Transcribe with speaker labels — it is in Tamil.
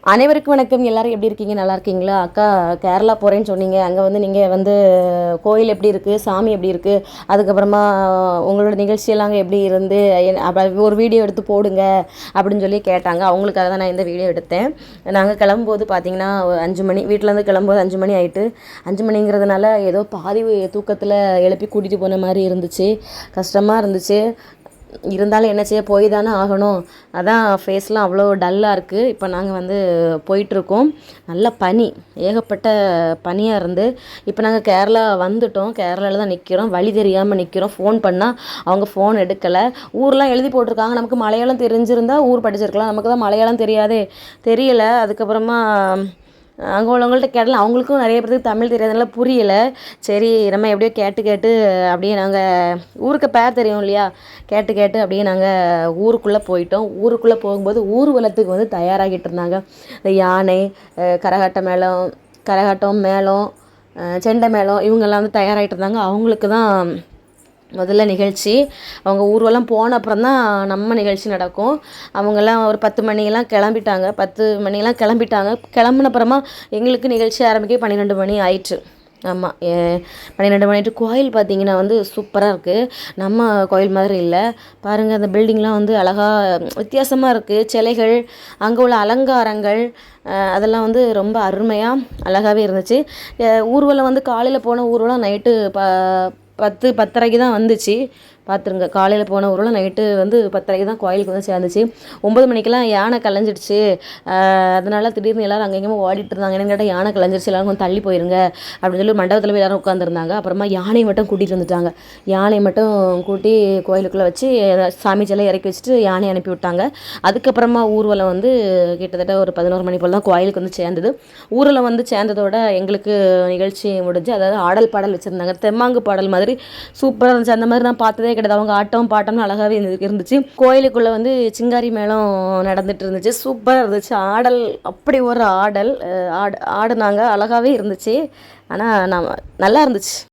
Speaker 1: அனைவருக்கும் வணக்கம். எல்லாரும் எப்படி இருக்கீங்க? நல்லா இருக்கீங்களா? அக்கா கேரளா போகிறேன்னு சொன்னீங்க. அங்கே வந்து நீங்கள் வந்து கோயில் எப்படி இருக்குது, சாமி எப்படி இருக்குது, அதுக்கப்புறமா உங்களோட நிகழ்ச்சியெல்லாம் அங்கே எப்படி இருந்து ஒரு வீடியோ எடுத்து போடுங்க அப்படின்னு சொல்லி கேட்டாங்க. அவங்களுக்காக தான் நான் இந்த வீடியோ எடுத்தேன். நாங்கள் கிளம்பும்போது பார்த்தீங்கன்னா 5 மணி, வீட்டிலேருந்து கிளம்பும்போது 5 மணி ஆகிட்டு. 5 மணிங்கிறதுனால ஏதோ பாதி தூக்கத்தில் எழுப்பி கூட்டிகிட்டு போன மாதிரி இருந்துச்சு. கஷ்டமாக இருந்துச்சு. இருந்தாலும் என்ன செய்ய, போய் தானே ஆகணும். அதான் ஃபேஸ்லாம் அவ்வளோ டல்லாக இருக்குது. இப்போ நாங்கள் வந்து போயிட்டுருக்கோம். நல்ல பனி, ஏகப்பட்ட பனியாக இருந்து இப்போ நாங்கள் கேரளா வந்துட்டோம். கேரளாவில் தான் நிற்கிறோம். வழி தெரியாமல் நிற்கிறோம். ஃபோன் பண்ணால் அவங்க ஃபோன் எடுக்கலை. ஊர்லாம் எழுதி போட்டிருக்காங்க. நமக்கு மலையாளம் தெரிஞ்சிருந்தா ஊர் படிச்சிருக்கலாம். நமக்கு தான் மலையாளம் தெரியாதே, தெரியலை. அதுக்கப்புறமா அங்கே உள்ளவங்கள்ட்ட கேட்டலாம். அவங்களுக்கும் நிறைய பேருக்கு தமிழ் தெரியாதனால புரியலை. சரி, நம்ம எப்படியோ கேட்டு கேட்டு அப்படியே நாங்கள் ஊருக்கு பேர் தெரியும் இல்லையா, கேட்டு கேட்டு அப்படியே நாங்கள் ஊருக்குள்ளே போயிட்டோம். ஊருக்குள்ளே போகும்போது ஊர்வலத்துக்கு வந்து தயாராகிட்டு இருந்தாங்க. இந்த யானை, கரகாட்டம் மேளம், செண்டை மேளம், இவங்கெல்லாம் வந்து தயாராகிட்டு இருந்தாங்க. அவங்களுக்கு தான் முதல்ல நிகழ்ச்சி. அவங்க ஊர்வலம் போன அப்புறம் தான் நம்ம நிகழ்ச்சி நடக்கும். அவங்கெல்லாம் ஒரு 10 மணியெல்லாம் கிளம்பிட்டாங்க. 10 மணியெல்லாம் கிளம்பிட்டாங்க. கிளம்புன அப்புறமா எங்களுக்கு நிகழ்ச்சி ஆரம்பிக்க 12 மணி ஆயிடுச்சு. ஆமாம், 12 மணிட்டு. கோயில் பார்த்திங்கன்னா வந்து சூப்பராக இருக்குது. நம்ம கோயில் மாதிரி இல்லை. பாருங்கள், அந்த பில்டிங்லாம் வந்து அழகாக வித்தியாசமாக இருக்குது. சிலைகள், அங்கே உள்ள அலங்காரங்கள், அதெல்லாம் வந்து ரொம்ப அருமையாக அழகாகவே இருந்துச்சு. ஊர்வலம் வந்து காலையில் போன ஊர்வலம் நைட்டு 10:30க்கு தான் வந்துச்சு. பார்த்துருங்க, காலையில் போன ஊரில் நைட்டு வந்து 10:30க்கு தான் கோயிலுக்கு வந்து சேர்ந்துச்சு. 9 மணிக்கெல்லாம் யானை கலைஞ்சிடுச்சு. அதனால திடீர்னு எல்லோரும் அங்கேயுமே ஓடிட்டு இருந்தாங்க. என்னென்னு கேட்டால், யானை கலைஞ்சிருச்சு, எல்லோரும் கொஞ்சம் தள்ளி போயிருங்க அப்படின்னு சொல்லி மண்டபத்தில் போய் எல்லோரும் உட்காந்துருந்தாங்க. அப்புறமா யானை மட்டும் கூட்டிகிட்டு வந்துட்டாங்க. யானை மட்டும் கூட்டி கோயிலுக்குள்ளே வச்சு சாமி சிலை இறக்கி வச்சுட்டு யானை அனுப்பி விட்டாங்க. அதுக்கப்புறமா ஊர்வலம் வந்து கிட்டத்தட்ட ஒரு 11 மணி போல் தான் கோயிலுக்கு வந்து சேர்ந்தது. ஊரில் வந்து சேர்ந்ததோட எங்களுக்கு நிகழ்ச்சி முடிஞ்சு, அதாவது ஆடல் பாடல் வச்சுருந்தாங்க. தெம்மாங்கு பாடல் மாதிரி சூப்பராக இருந்துச்சு. அந்த மாதிரி நான் பார்த்ததே கிடையாது. அவங்க ஆட்டம் பாட்டம்னு அழகாகவே இருந்துச்சு. கோயிலுக்குள்ளே வந்து சிங்காரி மேளம் நடந்துட்டு இருந்துச்சு. சூப்பராக இருந்துச்சு. ஆடல், அப்படி ஒரு ஆடல் ஆடுனாங்க. அழகாகவே இருந்துச்சு. ஆனால் நல்லா இருந்துச்சு.